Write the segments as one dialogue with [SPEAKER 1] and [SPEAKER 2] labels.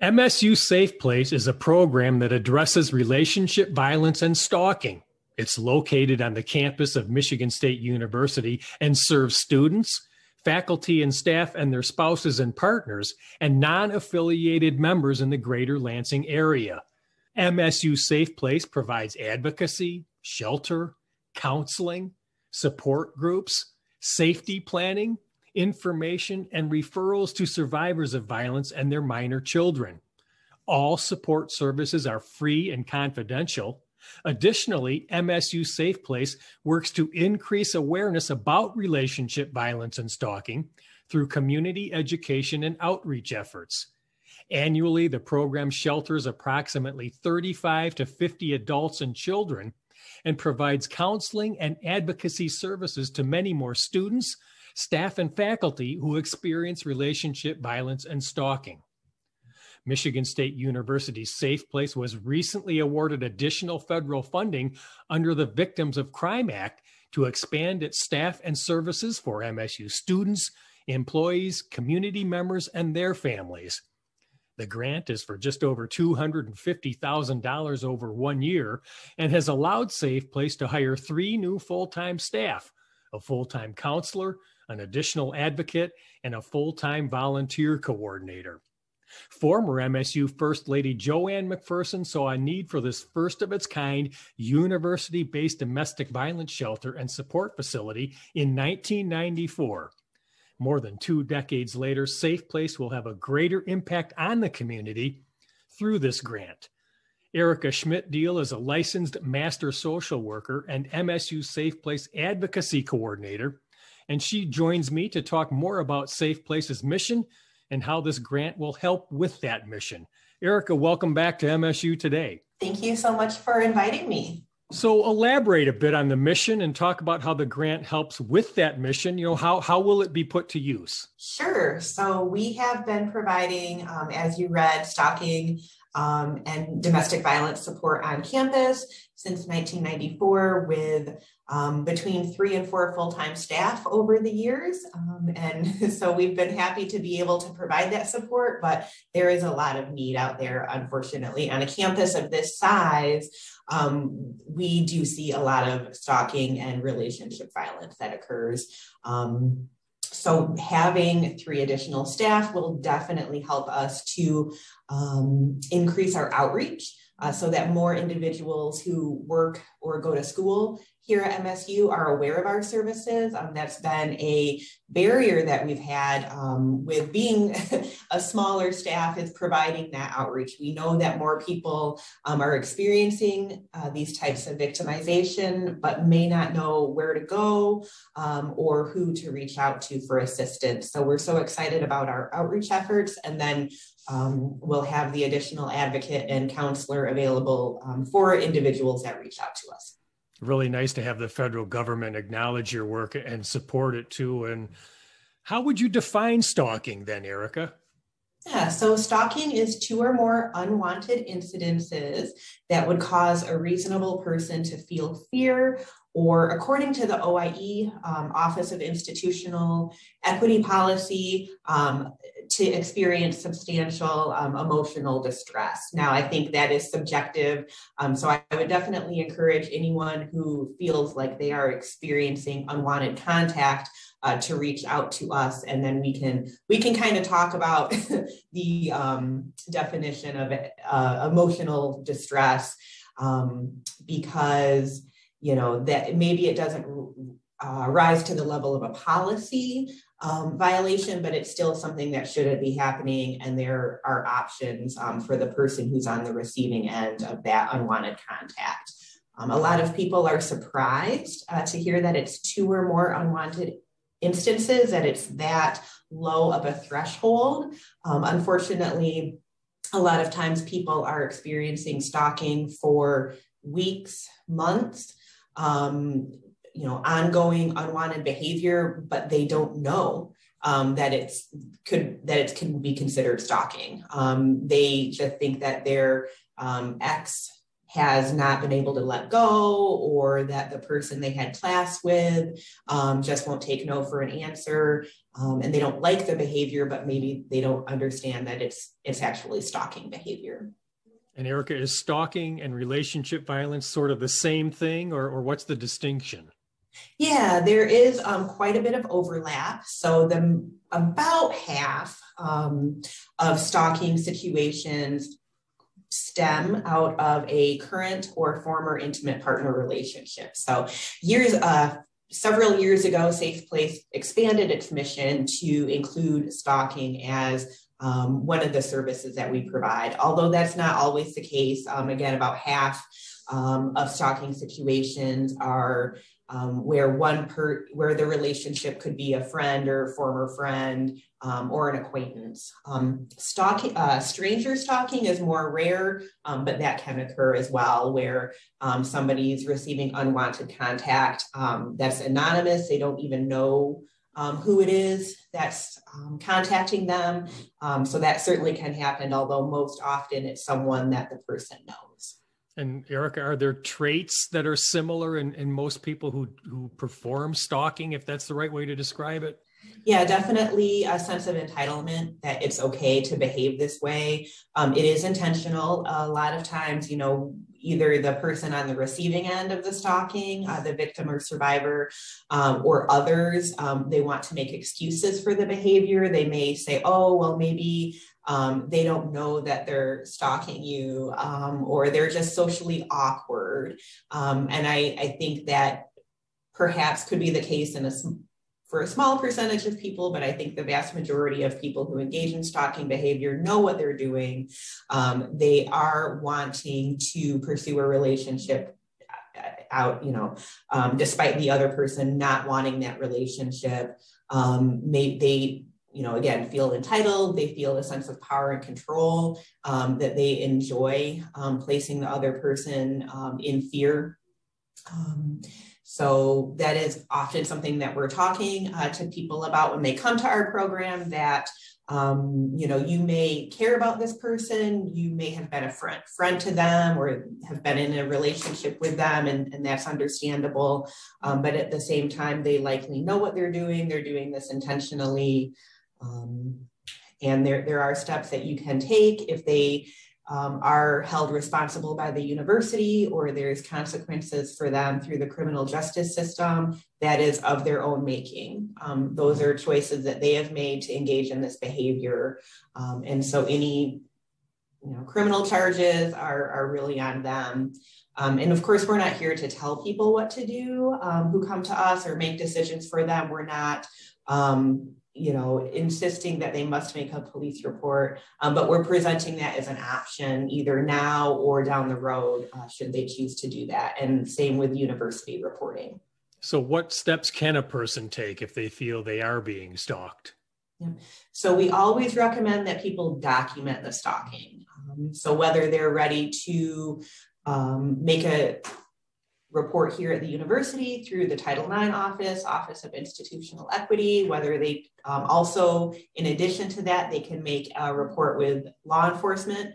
[SPEAKER 1] MSU Safe Place is a program that addresses relationship violence and stalking. It's located on the campus of Michigan State University and serves students, faculty and staff and their spouses and partners, and non-affiliated members in the greater Lansing area. MSU Safe Place provides advocacy, shelter, counseling, support groups, safety planning, information, and referrals to survivors of violence and their minor children. All support services are free and confidential. Additionally, MSU Safe Place works to increase awareness about relationship violence and stalking through community education and outreach efforts. Annually, the program shelters approximately 35 to 50 adults and children and provides counseling and advocacy services to many more students, staff, and faculty who experience relationship violence and stalking. Michigan State University's Safe Place was recently awarded additional federal funding under the Victims of Crime Act to expand its staff and services for MSU students, employees, community members, and their families. The grant is for just over $250,000 over 1 year and has allowed Safe Place to hire 3 new full-time staff, a full-time counselor, an additional advocate, and a full-time volunteer coordinator. Former MSU First Lady Joanne McPherson saw a need for this first-of-its-kind university-based domestic violence shelter and support facility in 1994. More than 2 decades later, Safe Place will have a greater impact on the community through this grant. Erica Schmidt-Deal is a licensed master social worker and MSU Safe Place advocacy coordinator, and she joins me to talk more about Safe Place's mission and how this grant will help with that mission. Erica, welcome back to MSU Today.
[SPEAKER 2] Thank you so much for inviting me.
[SPEAKER 1] So elaborate a bit on the mission and talk about how the grant helps with that mission. How will it be put to use?
[SPEAKER 2] Sure. So we have been providing, as you read, stalking and domestic violence support on campus since 1994 with between 3 and 4 full-time staff over the years. And so we've been happy to be able to provide that support, but there is a lot of need out there, unfortunately. On a campus of this size, we do see a lot of stalking and relationship violence that occurs. So having 3 additional staff will definitely help us to increase our outreach so that more individuals who work or go to school here at MSU are aware of our services. That's been a barrier that we've had with being a smaller staff, is providing that outreach. We know that more people are experiencing these types of victimization, but may not know where to go or who to reach out to for assistance. So we're so excited about our outreach efforts, and then we'll have the additional advocate and counselor available for individuals that reach out to us.
[SPEAKER 1] Really nice to have the federal government acknowledge your work and support it too. And how would you define stalking then, Erica?
[SPEAKER 2] Yeah, so stalking is 2 or more unwanted incidences that would cause a reasonable person to feel fear, or according to the OIE, Office of Institutional Equity Policy, to experience substantial emotional distress. Now, I think that is subjective, so I would definitely encourage anyone who feels like they are experiencing unwanted contact to reach out to us, and then we can kind of talk about the definition of emotional distress, because that maybe it doesn't rise to the level of a policy violation, but it's still something that shouldn't be happening, and there are options for the person who's on the receiving end of that unwanted contact. A lot of people are surprised to hear that it's 2 or more unwanted instances, that it's that low of a threshold. Unfortunately, a lot of times people are experiencing stalking for weeks, months, ongoing unwanted behavior, but they don't know that it can be considered stalking. They just think that their ex has not been able to let go, or that the person they had class with just won't take no for an answer, and they don't like the behavior, but maybe they don't understand that it's actually stalking behavior.
[SPEAKER 1] And Erica, is stalking and relationship violence sort of the same thing, or what's the distinction?
[SPEAKER 2] Yeah, there is quite a bit of overlap. So about half of stalking situations stem out of a current or former intimate partner relationship. So several years ago, Safe Place expanded its mission to include stalking as one of the services that we provide. Although that's not always the case. Again, about half of stalking situations are where the relationship could be a friend or former friend or an acquaintance. Stranger stalking is more rare, but that can occur as well, where somebody's receiving unwanted contact that's anonymous. They don't even know who it is that's contacting them. So that certainly can happen, although most often it's someone that the person knows.
[SPEAKER 1] And Erica, are there traits that are similar in most people who perform stalking, if that's the right way to describe it?
[SPEAKER 2] Yeah, definitely a sense of entitlement that it's okay to behave this way. It is intentional. A lot of times, either the person on the receiving end of the stalking, the victim or survivor, or others, they want to make excuses for the behavior. They may say, oh, well, maybe they don't know that they're stalking you, or they're just socially awkward. And I think that perhaps could be the case for a small percentage of people, but I think the vast majority of people who engage in stalking behavior know what they're doing. They are wanting to pursue a relationship out, despite the other person not wanting that relationship. They again, feel entitled. They feel a sense of power and control, that they enjoy placing the other person in fear. So that is often something that we're talking to people about when they come to our program, that, you may care about this person, you may have been a friend to them, or have been in a relationship with them, and that's understandable. But at the same time, they likely know what they're doing. They're doing this intentionally. And there are steps that you can take if they are held responsible by the university, or there's consequences for them through the criminal justice system that is of their own making. Those are choices that they have made to engage in this behavior. And so any criminal charges are really on them. And of course, we're not here to tell people what to do who come to us, or make decisions for them. We're not insisting that they must make a police report, but we're presenting that as an option either now or down the road, should they choose to do that. And same with university reporting.
[SPEAKER 1] So what steps can a person take if they feel they are being stalked?
[SPEAKER 2] Yeah. So we always recommend that people document the stalking. So whether they're ready to make a report here at the university through the Title IX Office of Institutional Equity, whether they also, in addition to that, they can make a report with law enforcement.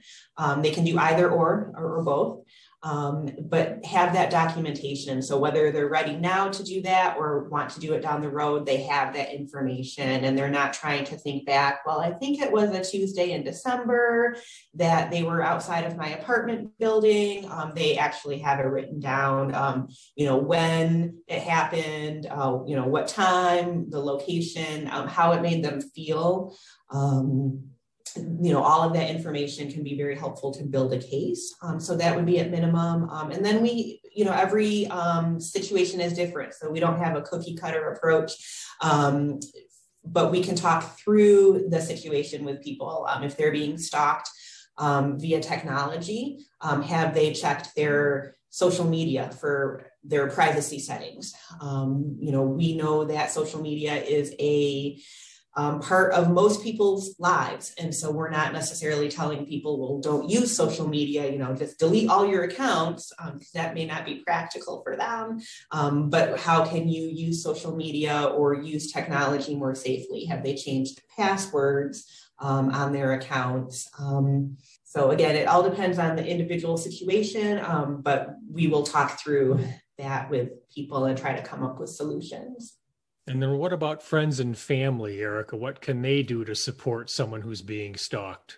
[SPEAKER 2] They can do either or both, but have that documentation. So whether they're ready now to do that or want to do it down the road, they have that information, and they're not trying to think back, well, I think it was a Tuesday in December that they were outside of my apartment building. They actually have it written down, when it happened, what time, the location, how it made them feel. All of that information can be very helpful to build a case. So that would be at minimum. And then every situation is different. So we don't have a cookie cutter approach, but we can talk through the situation with people. If they're being stalked via technology, have they checked their social media for their privacy settings? We know that social media is a part of most people's lives. And so we're not necessarily telling people, well, don't use social media, just delete all your accounts, because that may not be practical for them. But how can you use social media or use technology more safely? Have they changed passwords? on their accounts. So again, it all depends on the individual situation, but we will talk through that with people and try to come up with solutions.
[SPEAKER 1] And then what about friends and family, Erica? What can they do to support someone who's being stalked?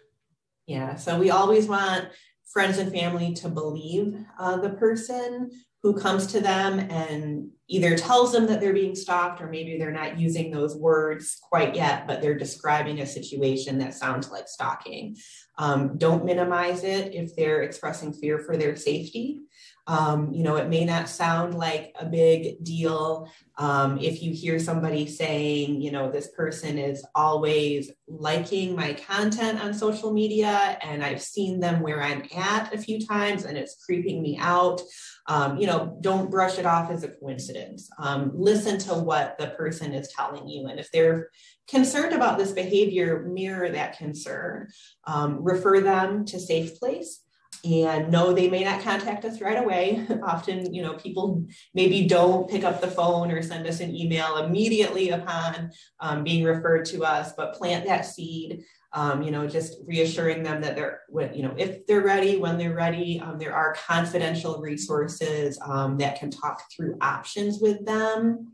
[SPEAKER 2] Yeah, so we always want friends and family to believe the person who comes to them and either tells them that they're being stalked, or maybe they're not using those words quite yet, but they're describing a situation that sounds like stalking. Don't minimize it if they're expressing fear for their safety. It may not sound like a big deal. If you hear somebody saying, this person is always liking my content on social media and I've seen them where I'm at a few times and it's creeping me out, don't brush it off as a coincidence. Listen to what the person is telling you. And if they're concerned about this behavior, mirror that concern. Refer them to safe place. And no, they may not contact us right away. Often, people maybe don't pick up the phone or send us an email immediately upon being referred to us, but plant that seed, just reassuring them that if they're ready, when they're ready, there are confidential resources that can talk through options with them.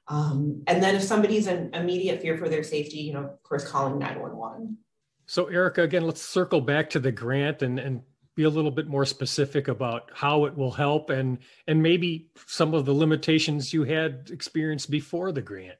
[SPEAKER 2] And then if somebody's in immediate fear for their safety, of course, calling 911.
[SPEAKER 1] So Erica, again, let's circle back to the grant and be a little bit more specific about how it will help and maybe some of the limitations you had experienced before the grant.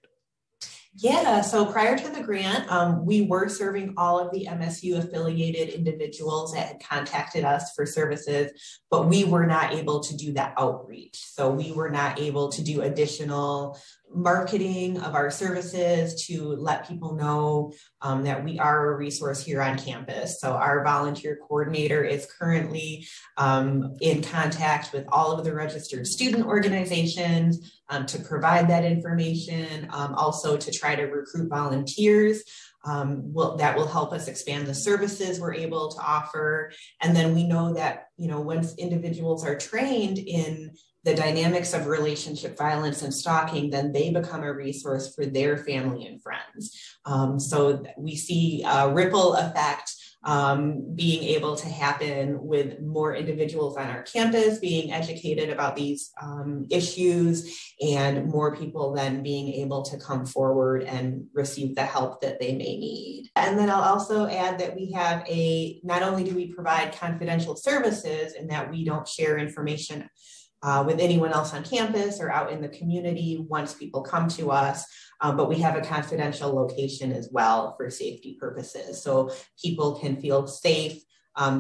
[SPEAKER 2] Yeah, so prior to the grant, we were serving all of the MSU affiliated individuals that had contacted us for services, but we were not able to do that outreach. So we were not able to do additional marketing of our services to let people know that we are a resource here on campus. So our volunteer coordinator is currently in contact with all of the registered student organizations to provide that information, also to try to recruit volunteers. That will help us expand the services we're able to offer. And then we know that, once individuals are trained in the dynamics of relationship violence and stalking, then they become a resource for their family and friends. So we see a ripple effect being able to happen with more individuals on our campus being educated about these issues, and more people then being able to come forward and receive the help that they may need. And then I'll also add that we have not only do we provide confidential services in that we don't share information with anyone else on campus or out in the community once people come to us, but we have a confidential location as well for safety purposes. So people can feel safe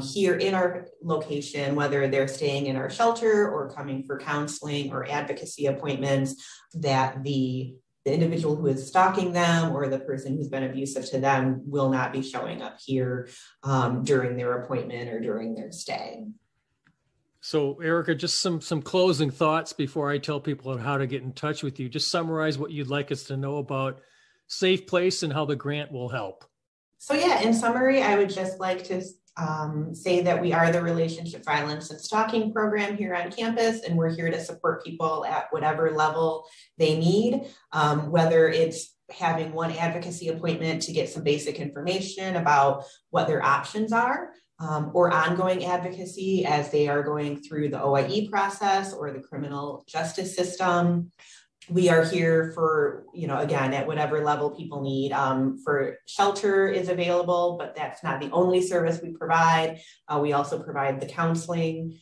[SPEAKER 2] here in our location, whether they're staying in our shelter or coming for counseling or advocacy appointments, that the individual who is stalking them or the person who's been abusive to them will not be showing up here during their appointment or during their stay.
[SPEAKER 1] So Erica, just some closing thoughts before I tell people how to get in touch with you. Just summarize what you'd like us to know about Safe Place and how the grant will help.
[SPEAKER 2] So yeah, in summary, I would just like to say that we are the Relationship Violence and Stalking program here on campus, and we're here to support people at whatever level they need, whether it's having one advocacy appointment to get some basic information about what their options are, or ongoing advocacy as they are going through the OIE process or the criminal justice system. We are here for, again, at whatever level people need. For shelter is available, but that's not the only service we provide. We also provide the counseling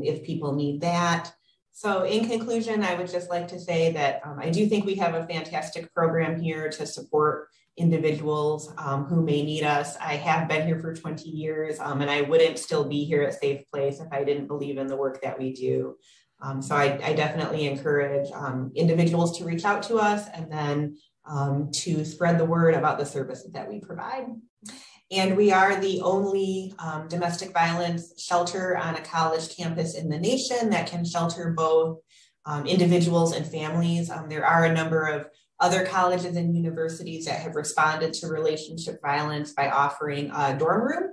[SPEAKER 2] if people need that. So in conclusion, I would just like to say that I do think we have a fantastic program here to support individuals who may need us. I have been here for 20 years and I wouldn't still be here at Safe Place if I didn't believe in the work that we do. So I definitely encourage individuals to reach out to us and then to spread the word about the services that we provide. And we are the only domestic violence shelter on a college campus in the nation that can shelter both individuals and families. There are a number of other colleges and universities that have responded to relationship violence by offering a dorm room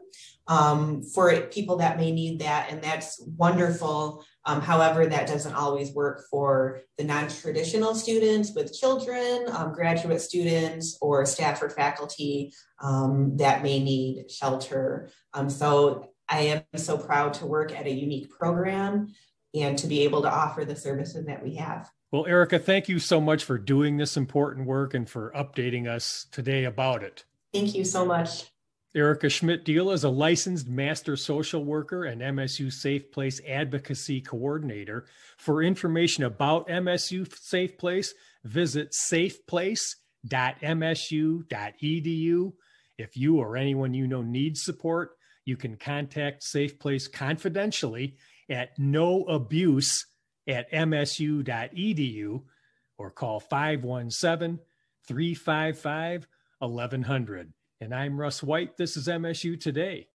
[SPEAKER 2] for people that may need that, and that's wonderful. However, that doesn't always work for the non-traditional students with children, graduate students, or staff or faculty that may need shelter. So I am so proud to work at a unique program and to be able to offer the services that we have.
[SPEAKER 1] Well, Erica, thank you so much for doing this important work and for updating us today about it.
[SPEAKER 2] Thank you so much.
[SPEAKER 1] Erica Schmidt-Deal is a licensed master social worker and MSU Safe Place advocacy coordinator. For information about MSU Safe Place, visit safeplace.msu.edu. If you or anyone you know needs support, you can contact Safe Place confidentially at noabuse@msu.edu or call 517-355-1100. And I'm Russ White. This is MSU Today.